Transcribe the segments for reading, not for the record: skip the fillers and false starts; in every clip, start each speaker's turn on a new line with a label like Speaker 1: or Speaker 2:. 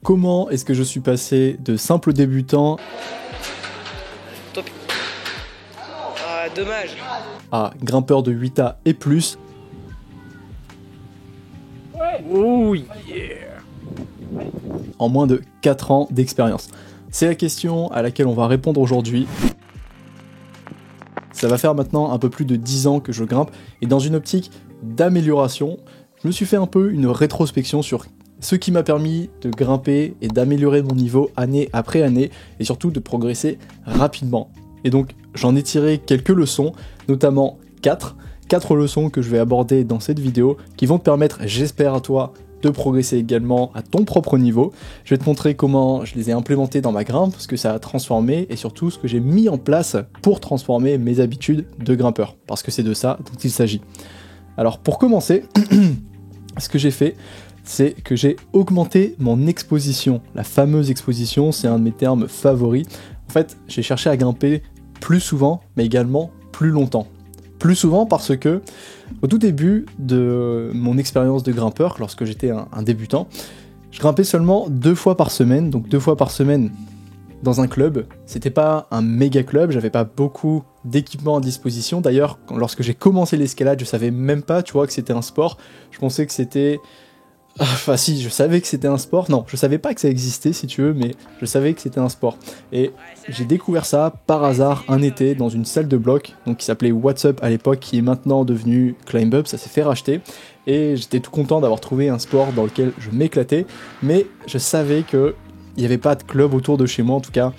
Speaker 1: Comment est-ce que je suis passé de simple débutant
Speaker 2: Dommage.
Speaker 1: à grimpeur de 8A et plus
Speaker 3: Oh yeah.
Speaker 1: en moins de 4 ans d'expérience? C'est la question à laquelle on va répondre aujourd'hui. Ça va faire maintenant un peu plus de 10 ans que je grimpe, et dans une optique d'amélioration, je me suis fait un peu une rétrospection sur ce qui m'a permis de grimper et d'améliorer mon niveau année après année, et surtout de progresser rapidement. Et donc j'en ai tiré quelques leçons, notamment 4 leçons que je vais aborder dans cette vidéo, qui vont te permettre, j'espère à toi, de progresser également à ton propre niveau. Je vais te montrer comment je les ai implémentées dans ma grimpe, ce que ça a transformé, et surtout ce que j'ai mis en place pour transformer mes habitudes de grimpeur, parce que c'est de ça dont il s'agit. Alors pour commencer, ce que j'ai fait, c'est que j'ai augmenté mon exposition. La fameuse exposition, c'est un de mes termes favoris. En fait, j'ai cherché à grimper plus souvent, mais également plus longtemps. Plus souvent parce que, au tout début de mon expérience de grimpeur, lorsque j'étais un débutant, je grimpais seulement 2 fois par semaine, donc 2 fois par semaine dans un club. C'était pas un méga club, j'avais pas beaucoup d'équipement à disposition. D'ailleurs, lorsque j'ai commencé l'escalade, je savais même pas, tu vois, que c'était un sport. Je pensais que c'était... Enfin si, je savais que c'était un sport. Non, je savais pas que ça existait si tu veux, mais je savais que c'était un sport. Et j'ai découvert ça par hasard un été dans une salle de bloc, donc qui s'appelait What's Up à l'époque, qui est maintenant devenu Climb Up, ça s'est fait racheter. Et j'étais tout content d'avoir trouvé un sport dans lequel je m'éclatais, mais je savais que il n'y avait pas de club autour de chez moi, en tout cas.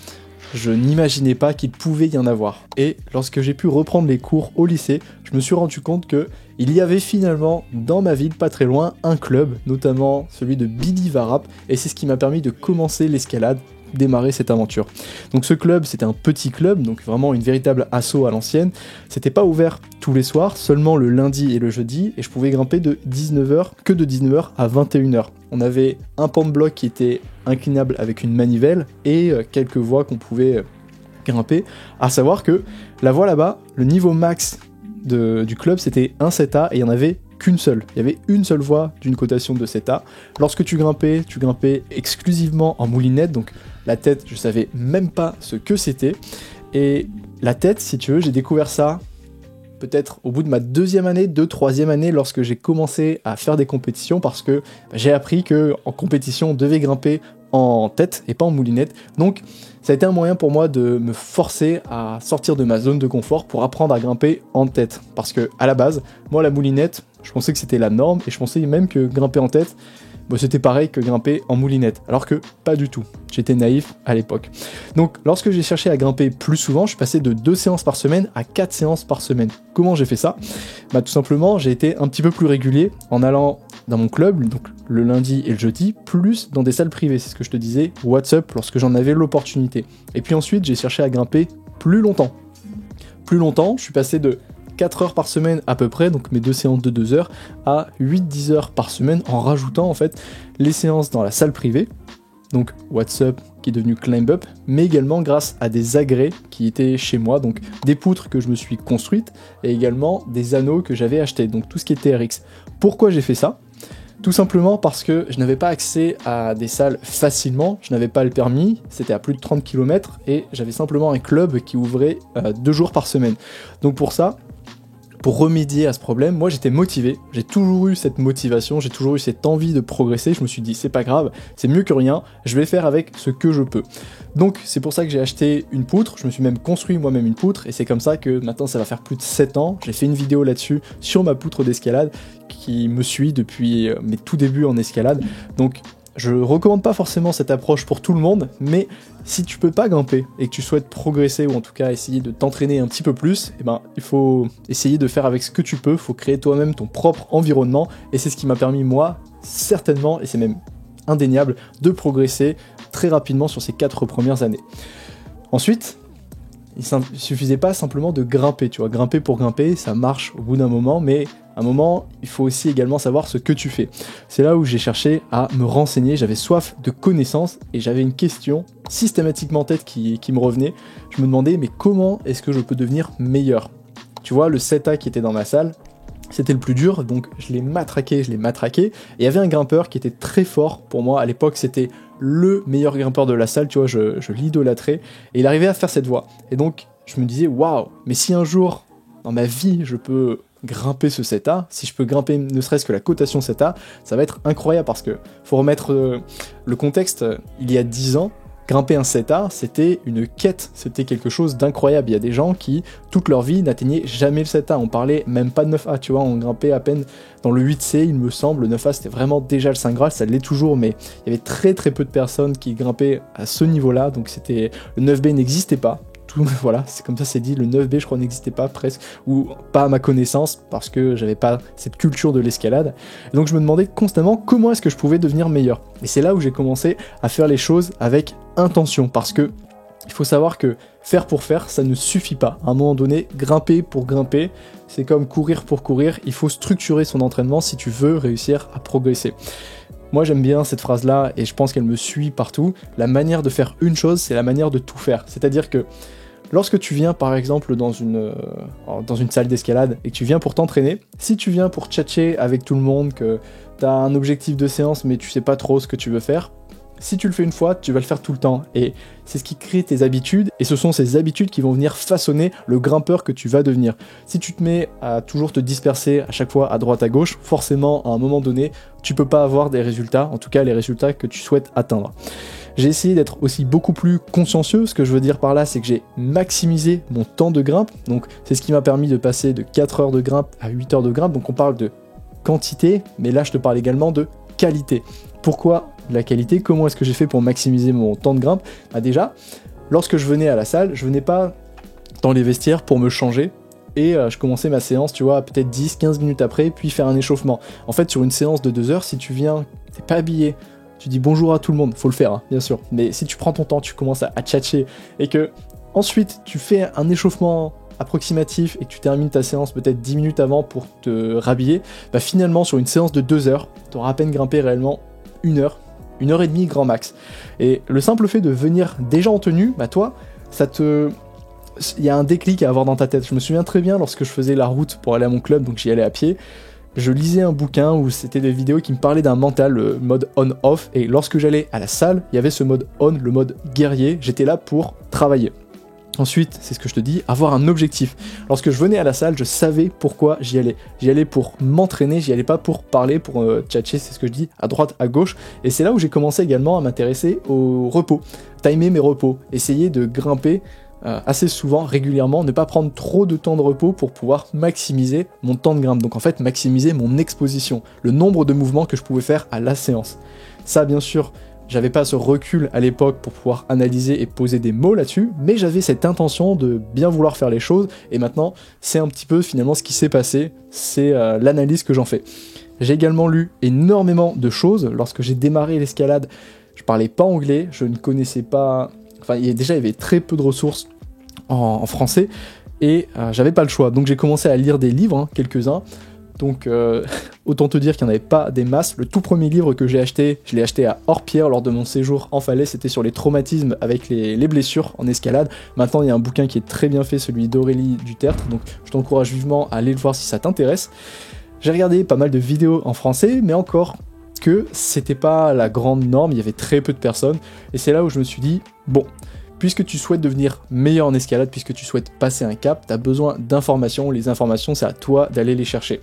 Speaker 1: Je n'imaginais pas qu'il pouvait y en avoir. Et lorsque j'ai pu reprendre les cours au lycée, je me suis rendu compte que il y avait finalement dans ma ville, pas très loin, un club, notamment celui de Billy Varap, et c'est ce qui m'a permis de commencer l'escalade, démarrer cette aventure. Donc ce club, c'était un petit club, donc vraiment une véritable asso à l'ancienne. C'était pas ouvert tous les soirs, seulement le lundi et le jeudi, et je pouvais grimper de 19h à 21h. On avait un pan de bloc qui était inclinable avec une manivelle et quelques voies qu'on pouvait grimper. À savoir que la voie là-bas, le niveau max du club, c'était un 7A et il n'y en avait qu'une seule. Il y avait une seule voie d'une cotation de 7A. Lorsque tu grimpais exclusivement en moulinette, donc la tête, je savais même pas ce que c'était. Et la tête, si tu veux, j'ai découvert ça peut-être au bout de ma 2e année, 3e année, lorsque j'ai commencé à faire des compétitions, parce que j'ai appris que en compétition, on devait grimper en tête et pas en moulinette. Donc ça a été un moyen pour moi de me forcer à sortir de ma zone de confort pour apprendre à grimper en tête. Parce que à la base, moi la moulinette, je pensais que c'était la norme, et je pensais même que grimper en tête, c'était pareil que grimper en moulinette, alors que pas du tout. J'étais naïf à l'époque. Donc lorsque j'ai cherché à grimper plus souvent, je suis passé de 2 séances par semaine à 4 séances par semaine. Comment j'ai fait ça ? Tout simplement, j'ai été un petit peu plus régulier en allant dans mon club, donc le lundi et le jeudi, plus dans des salles privées, c'est ce que je te disais, What's Up, lorsque j'en avais l'opportunité. Et puis ensuite, j'ai cherché à grimper plus longtemps. Plus longtemps, je suis passé de 4 heures par semaine à peu près, donc mes 2 séances de 2 heures, à 8-10 heures par semaine, en rajoutant en fait les séances dans la salle privée, donc What's Up qui est devenu Climb Up, mais également grâce à des agrès qui étaient chez moi, donc des poutres que je me suis construites, et également des anneaux que j'avais achetés, donc tout ce qui était RX. Pourquoi j'ai fait ça ? Tout simplement parce que je n'avais pas accès à des salles facilement, je n'avais pas le permis, c'était à plus de 30 km, et j'avais simplement un club qui ouvrait 2 jours par semaine. Donc pour ça, pour remédier à ce problème, moi j'étais motivé, j'ai toujours eu cette motivation, j'ai toujours eu cette envie de progresser, je me suis dit c'est pas grave, c'est mieux que rien, je vais faire avec ce que je peux. Donc c'est pour ça que j'ai acheté une poutre, je me suis même construit moi-même une poutre, et c'est comme ça que maintenant ça va faire plus de 7 ans, j'ai fait une vidéo là-dessus sur ma poutre d'escalade qui me suit depuis mes tout débuts en escalade. Donc je recommande pas forcément cette approche pour tout le monde, mais si tu peux pas grimper et que tu souhaites progresser, ou en tout cas essayer de t'entraîner un petit peu plus, il faut essayer de faire avec ce que tu peux, il faut créer toi-même ton propre environnement, et c'est ce qui m'a permis moi, certainement, et c'est même indéniable, de progresser très rapidement sur ces 4 premières années. Ensuite, il suffisait pas simplement de grimper, tu vois, grimper pour grimper, ça marche au bout d'un moment, mais à un moment, il faut aussi également savoir ce que tu fais. C'est là où j'ai cherché à me renseigner, j'avais soif de connaissances, et j'avais une question systématiquement en tête qui me revenait. Je me demandais, mais comment est-ce que je peux devenir meilleur ? Tu vois, le 7A qui était dans ma salle, c'était le plus dur, donc je l'ai matraqué. Et il y avait un grimpeur qui était très fort pour moi, à l'époque c'était le meilleur grimpeur de la salle, tu vois, je l'idolâtrais, et il arrivait à faire cette voie. Et donc je me disais, waouh, mais si un jour, dans ma vie, je peux grimper ce 7A, si je peux grimper ne serait-ce que la cotation 7A, ça va être incroyable, parce que faut remettre le contexte, il y a 10 ans, grimper un 7A, c'était une quête, c'était quelque chose d'incroyable. Il y a des gens qui, toute leur vie, n'atteignaient jamais le 7A. On parlait même pas de 9A, tu vois, on grimpait à peine dans le 8C, il me semble. Le 9A, c'était vraiment déjà le Saint Graal, ça l'est toujours, mais il y avait très très peu de personnes qui grimpaient à ce niveau-là, donc c'était... Le 9B n'existait pas. Voilà, c'est comme ça c'est dit, le 9B je crois n'existait pas presque, ou pas à ma connaissance, parce que j'avais pas cette culture de l'escalade. Et donc je me demandais constamment comment est-ce que je pouvais devenir meilleur. Et c'est là où j'ai commencé à faire les choses avec intention, parce que il faut savoir que faire pour faire, ça ne suffit pas. À un moment donné, grimper pour grimper, c'est comme courir pour courir, il faut structurer son entraînement si tu veux réussir à progresser. Moi j'aime bien cette phrase-là et je pense qu'elle me suit partout. La manière de faire une chose, c'est la manière de tout faire. C'est-à-dire que lorsque tu viens par exemple dans une salle d'escalade et que tu viens pour t'entraîner, si tu viens pour tchatcher avec tout le monde, que tu as un objectif de séance mais tu sais pas trop ce que tu veux faire, si tu le fais une fois, tu vas le faire tout le temps. Et c'est ce qui crée tes habitudes, et ce sont ces habitudes qui vont venir façonner le grimpeur que tu vas devenir. Si tu te mets à toujours te disperser à chaque fois à droite à gauche, forcément à un moment donné, tu peux pas avoir des résultats, en tout cas les résultats que tu souhaites atteindre. J'ai essayé d'être aussi beaucoup plus consciencieux. Ce que je veux dire par là, c'est que j'ai maximisé mon temps de grimpe. Donc c'est ce qui m'a permis de passer de 4 heures de grimpe à 8 heures de grimpe. Donc on parle de quantité, mais là je te parle également de qualité. Pourquoi la qualité? Comment est-ce que j'ai fait pour maximiser mon temps de grimpe? Bah déjà, lorsque je venais à la salle, je venais pas dans les vestiaires pour me changer, et je commençais ma séance, tu vois, peut-être 10-15 minutes après, puis faire un échauffement. En fait, sur une séance de 2 heures, si tu viens, t'es pas habillé, tu dis bonjour à tout le monde, faut le faire, hein, bien sûr, mais si tu prends ton temps, tu commences à tchatcher, et que ensuite tu fais un échauffement approximatif et que tu termines ta séance peut-être 10 minutes avant pour te rhabiller, bah finalement sur une séance de 2 heures, t'auras à peine grimpé réellement 1 heure, 1 heure et demie grand max. Et le simple fait de venir déjà en tenue, bah toi, il y a un déclic à avoir dans ta tête. Je me souviens très bien lorsque je faisais la route pour aller à mon club, donc j'y allais à pied, je lisais un bouquin où c'était des vidéos qui me parlaient d'un mental, le mode on-off, et lorsque j'allais à la salle, il y avait ce mode on, le mode guerrier, j'étais là pour travailler. Ensuite, c'est ce que je te dis, avoir un objectif. Lorsque je venais à la salle, je savais pourquoi j'y allais. J'y allais pour m'entraîner, j'y allais pas pour parler, pour tchatcher, c'est ce que je dis, à droite, à gauche. Et c'est là où j'ai commencé également à m'intéresser au repos. Timer mes repos, essayer de grimper assez souvent, régulièrement, ne pas prendre trop de temps de repos pour pouvoir maximiser mon temps de grimpe. Donc en fait, maximiser mon exposition, le nombre de mouvements que je pouvais faire à la séance. Ça, bien sûr, j'avais pas ce recul à l'époque pour pouvoir analyser et poser des mots là-dessus, mais j'avais cette intention de bien vouloir faire les choses, et maintenant, c'est un petit peu finalement ce qui s'est passé, c'est l'analyse que j'en fais. J'ai également lu énormément de choses. Lorsque j'ai démarré l'escalade, je parlais pas anglais, je ne connaissais pas... Enfin, il y avait très peu de ressources en français, et j'avais pas le choix. Donc j'ai commencé à lire des livres, hein, quelques-uns. Donc autant te dire qu'il n'y en avait pas des masses. Le tout premier livre que j'ai acheté, je l'ai acheté à Orpierre lors de mon séjour en falaise, c'était sur les traumatismes avec les blessures en escalade. Maintenant il y a un bouquin qui est très bien fait, celui d'Aurélie Dutertre, donc je t'encourage vivement à aller le voir si ça t'intéresse. J'ai regardé pas mal de vidéos en français, mais encore que c'était pas la grande norme, il y avait très peu de personnes, et c'est là où je me suis dit, bon, puisque tu souhaites devenir meilleur en escalade, puisque tu souhaites passer un cap, tu as besoin d'informations. Les informations, c'est à toi d'aller les chercher.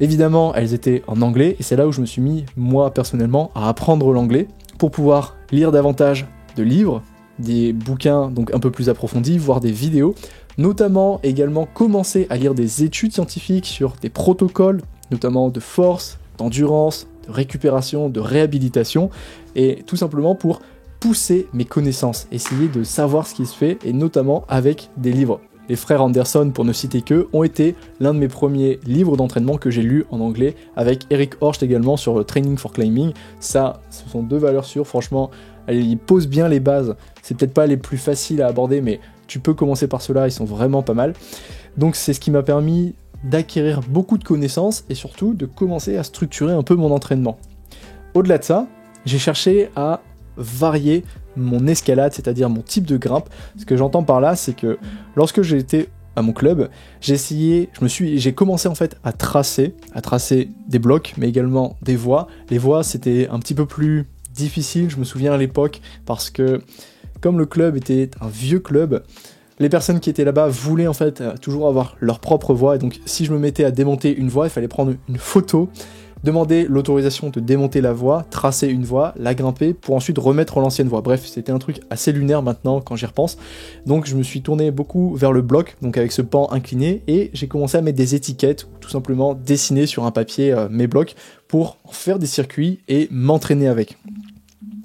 Speaker 1: Évidemment, elles étaient en anglais, et c'est là où je me suis mis, moi personnellement, à apprendre l'anglais pour pouvoir lire davantage de livres, des bouquins donc un peu plus approfondis, voire des vidéos, notamment également commencer à lire des études scientifiques sur des protocoles, notamment de force, d'endurance, de récupération, de réhabilitation, et tout simplement pour pousser mes connaissances, essayer de savoir ce qui se fait, et notamment avec des livres. Les frères Anderson, pour ne citer qu'eux, ont été l'un de mes premiers livres d'entraînement que j'ai lu en anglais, avec Eric Horst également sur le Training for Climbing. Ça, ce sont 2 valeurs sûres, franchement, ils posent bien les bases. C'est peut-être pas les plus faciles à aborder, mais tu peux commencer par ceux-là, ils sont vraiment pas mal. Donc c'est ce qui m'a permis d'acquérir beaucoup de connaissances, et surtout de commencer à structurer un peu mon entraînement. Au-delà de ça, j'ai cherché à varier mon escalade, c'est-à-dire mon type de grimpe. Ce que j'entends par là, c'est que lorsque j'ai été à mon club, j'ai commencé en fait à tracer des blocs, mais également des voies. Les voies, c'était un petit peu plus difficile, je me souviens à l'époque, parce que comme le club était un vieux club, les personnes qui étaient là-bas voulaient en fait toujours avoir leur propre voie, et donc si je me mettais à démonter une voie, il fallait prendre une photo, demander l'autorisation de démonter la voie, tracer une voie, la grimper, pour ensuite remettre l'ancienne voie. Bref, c'était un truc assez lunaire maintenant quand j'y repense. Donc je me suis tourné beaucoup vers le bloc, donc avec ce pan incliné, et j'ai commencé à mettre des étiquettes, ou tout simplement dessiner sur un papier mes blocs, pour en faire des circuits et m'entraîner avec.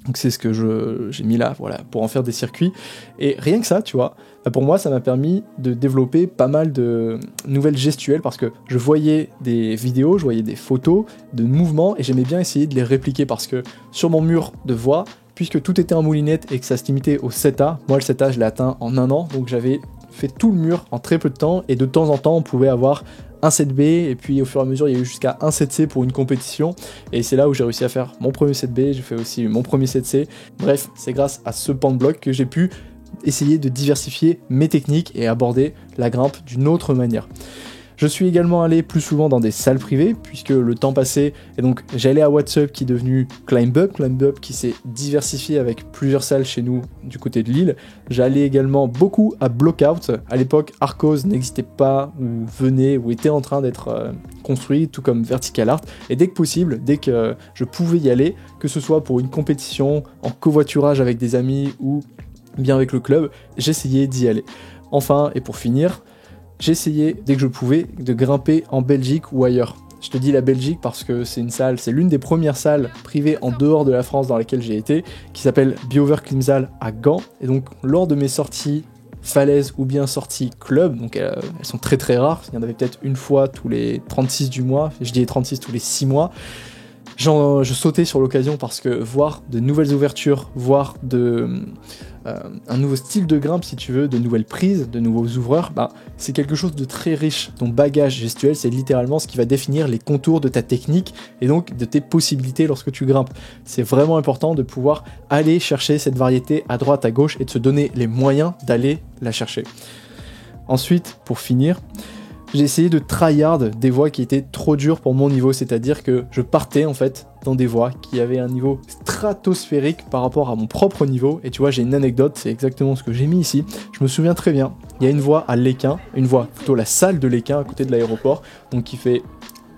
Speaker 1: Donc c'est ce que j'ai mis là, voilà, pour en faire des circuits. Et rien que ça, tu vois, pour moi, ça m'a permis de développer pas mal de nouvelles gestuelles, parce que je voyais des vidéos, je voyais des photos de mouvements, et j'aimais bien essayer de les répliquer, parce que sur mon mur de voix, puisque tout était en moulinette et que ça se limitait au 7A, moi le 7A je l'ai atteint en 1 an, donc j'avais fait tout le mur en très peu de temps, et de temps en temps on pouvait avoir un 7B, et puis au fur et à mesure il y a eu jusqu'à un 7C pour une compétition, et c'est là où j'ai réussi à faire mon premier 7B, j'ai fait aussi mon premier 7C, bref, c'est grâce à ce pan de bloc que j'ai pu essayer de diversifier mes techniques et aborder la grimpe d'une autre manière. Je suis également allé plus souvent dans des salles privées, puisque le temps passait, et donc j'allais à What's Up qui est devenu Climb Up qui s'est diversifié avec plusieurs salles chez nous du côté de Lille. J'allais également beaucoup à Blockout, à l'époque Arcos n'existait pas, ou venait, ou était en train d'être construit, tout comme Vertical Art, et dès que possible, dès que je pouvais y aller, que ce soit pour une compétition, en covoiturage avec des amis, ou bien avec le club, j'essayais d'y aller. Enfin, et pour finir, j'essayais, dès que je pouvais, de grimper en Belgique ou ailleurs. Je te dis la Belgique parce que c'est l'une des premières salles privées en dehors de la France dans laquelle j'ai été, qui s'appelle Bioverklimzaal à Gand. Et donc, lors de mes sorties falaise ou bien sorties club, donc elles sont très très rares, il y en avait peut-être une fois tous les 36 du mois, je dis 36 tous les 6 mois, je sautais sur l'occasion parce que voir de nouvelles ouvertures, voir un nouveau style de grimpe si tu veux, de nouvelles prises, de nouveaux ouvreurs, c'est quelque chose de très riche. Ton bagage gestuel, c'est littéralement ce qui va définir les contours de ta technique et donc de tes possibilités lorsque tu grimpes. C'est vraiment important de pouvoir aller chercher cette variété à droite, à gauche et de se donner les moyens d'aller la chercher. Ensuite, pour finir, j'ai essayé de tryhard des voies qui étaient trop dures pour mon niveau, c'est-à-dire que je partais en fait dans des voies qui avaient un niveau stratosphérique par rapport à mon propre niveau, et tu vois, j'ai une anecdote, c'est exactement ce que j'ai mis ici. Je me souviens très bien, il y a une voie à l'Équin, plutôt la salle de l'Équin à côté de l'aéroport, donc qui fait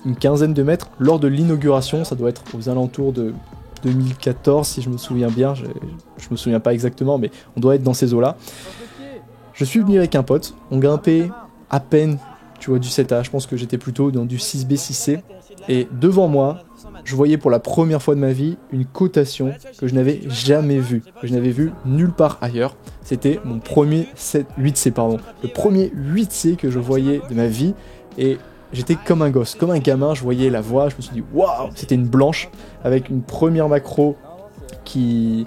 Speaker 1: une quinzaine de mètres. Lors de l'inauguration, ça doit être aux alentours de 2014 si je me souviens bien, je me souviens pas exactement, mais on doit être dans ces eaux-là. Je suis venu avec un pote, on grimpait à peine, tu vois, du 7A, je pense que j'étais plutôt dans du 6B, 6C, et devant moi, je voyais pour la première fois de ma vie une cotation que je n'avais jamais vue, que je n'avais vue nulle part ailleurs. C'était mon premier 8C, le premier 8C que je voyais de ma vie, et j'étais comme un gosse, comme un gamin, je voyais la voie, je me suis dit waouh, c'était une blanche avec une première macro qui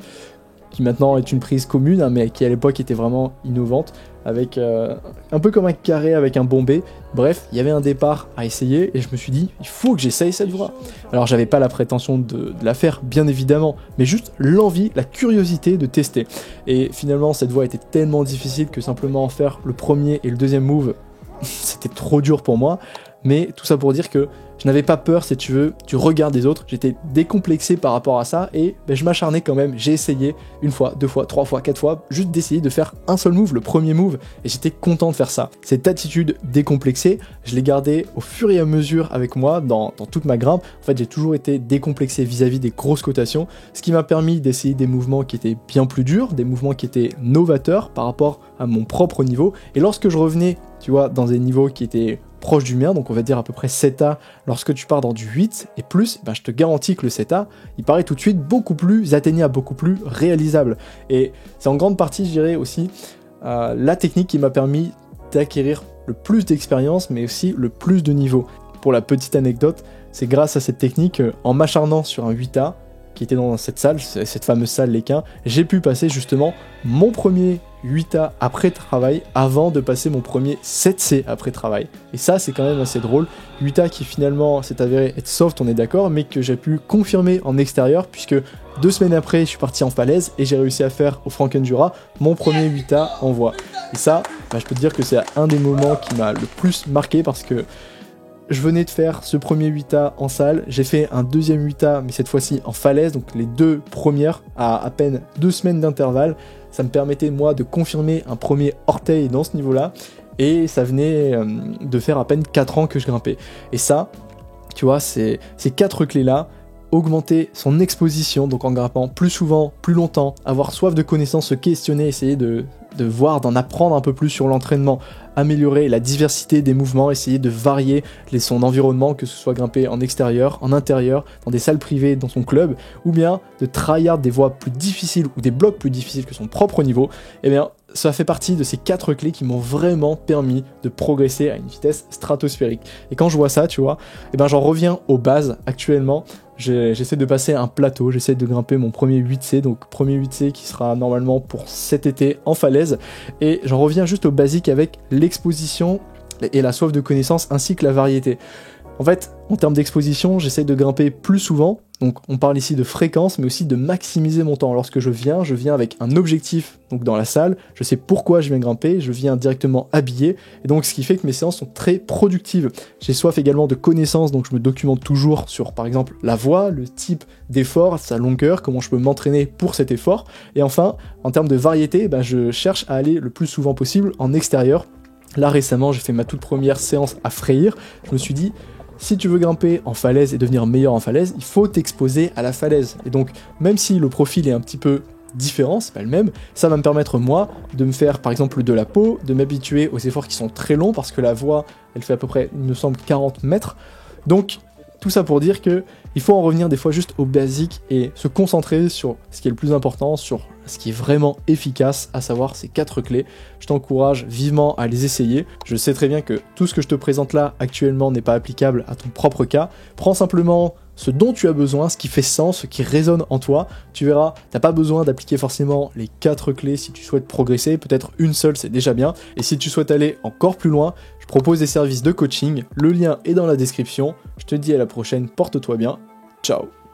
Speaker 1: maintenant est une prise commune, mais qui à l'époque était vraiment innovante, avec un peu comme un carré avec un bombé. Bref, il y avait un départ à essayer, et je me suis dit, il faut que j'essaye cette voie. Alors j'avais pas la prétention de la faire, bien évidemment, mais juste l'envie, la curiosité de tester. Et finalement, cette voie était tellement difficile que simplement faire le premier et le deuxième move, c'était trop dur pour moi. Mais tout ça pour dire que je n'avais pas peur, si tu veux, du regard des autres. J'étais décomplexé par rapport à ça, et je m'acharnais quand même. J'ai essayé une fois, 2 fois, 3 fois, 4 fois, juste d'essayer de faire un seul move, le premier move, et j'étais content de faire ça. Cette attitude décomplexée, je l'ai gardée au fur et à mesure avec moi dans toute ma grimpe. En fait, j'ai toujours été décomplexé vis-à-vis des grosses cotations, ce qui m'a permis d'essayer des mouvements qui étaient bien plus durs, des mouvements qui étaient novateurs par rapport à mon propre niveau. Et lorsque je revenais, tu vois, dans des niveaux qui étaient proche du mien, donc on va dire à peu près 7A, lorsque tu pars dans du 8 et plus, je te garantis que le 7A, il paraît tout de suite beaucoup plus atteignable, beaucoup plus réalisable. Et c'est en grande partie, je dirais aussi, la technique qui m'a permis d'acquérir le plus d'expérience, mais aussi le plus de niveau. Pour la petite anecdote, c'est grâce à cette technique, en m'acharnant sur un 8A, qui était dans cette salle, cette fameuse salle L'Équin, j'ai pu passer justement mon premier 8A après travail avant de passer mon premier 7C après travail. Et ça, c'est quand même assez drôle. 8A qui finalement s'est avéré être soft, on est d'accord, mais que j'ai pu confirmer en extérieur puisque 2 semaines après, je suis parti en falaise et j'ai réussi à faire au Frankenjura mon premier 8A en voie. Et ça, je peux te dire que c'est un des moments qui m'a le plus marqué parce que je venais de faire ce premier 8A en salle, j'ai fait un deuxième 8A, mais cette fois-ci en falaise, donc les 2 premières à peine 2 semaines d'intervalle. Ça me permettait, moi, de confirmer un premier orteil dans ce niveau-là, et ça venait de faire à peine 4 ans que je grimpais. Et ça, tu vois, ces 4 clés-là, augmenter son exposition, donc en grimpant plus souvent, plus longtemps, avoir soif de connaissances, se questionner, essayer de voir, d'en apprendre un peu plus sur l'entraînement, améliorer la diversité des mouvements, essayer de varier son environnement, que ce soit grimper en extérieur, en intérieur, dans des salles privées, dans son club, ou bien de tryhard des voies plus difficiles ou des blocs plus difficiles que son propre niveau, eh bien ça fait partie de ces 4 clés qui m'ont vraiment permis de progresser à une vitesse stratosphérique. Et quand je vois ça, tu vois, eh ben j'en reviens aux bases actuellement. J'essaie de passer un plateau, j'essaie de grimper mon premier 8C, donc premier 8C qui sera normalement pour cet été en falaise, et j'en reviens juste au basique avec l'exposition et la soif de connaissance ainsi que la variété. En fait, en termes d'exposition, j'essaie de grimper plus souvent, donc on parle ici de fréquence, mais aussi de maximiser mon temps. Lorsque je viens avec un objectif donc dans la salle, je sais pourquoi je viens grimper, je viens directement habillé, et donc ce qui fait que mes séances sont très productives. J'ai soif également de connaissances, donc je me documente toujours sur par exemple la voie, le type d'effort, sa longueur, comment je peux m'entraîner pour cet effort, et enfin, en termes de variété, je cherche à aller le plus souvent possible en extérieur. Là récemment, j'ai fait ma toute première séance à Freyr, je me suis dit, si tu veux grimper en falaise et devenir meilleur en falaise, il faut t'exposer à la falaise. Et donc, même si le profil est un petit peu différent, c'est pas le même, ça va me permettre, moi, de me faire, par exemple, de la peau, de m'habituer aux efforts qui sont très longs, parce que la voie, elle fait à peu près, il me semble, 40 mètres. Donc, tout ça pour dire que il faut en revenir des fois juste au basique et se concentrer sur ce qui est le plus important, sur ce qui est vraiment efficace, à savoir ces 4 clés. Je t'encourage vivement à les essayer. Je sais très bien que tout ce que je te présente là actuellement n'est pas applicable à ton propre cas. Prends simplement ce dont tu as besoin, ce qui fait sens, ce qui résonne en toi. Tu verras, t'as pas besoin d'appliquer forcément les 4 clés si tu souhaites progresser. Peut-être une seule, c'est déjà bien. Et si tu souhaites aller encore plus loin, je propose des services de coaching. Le lien est dans la description. Je te dis à la prochaine, porte-toi bien. Ciao.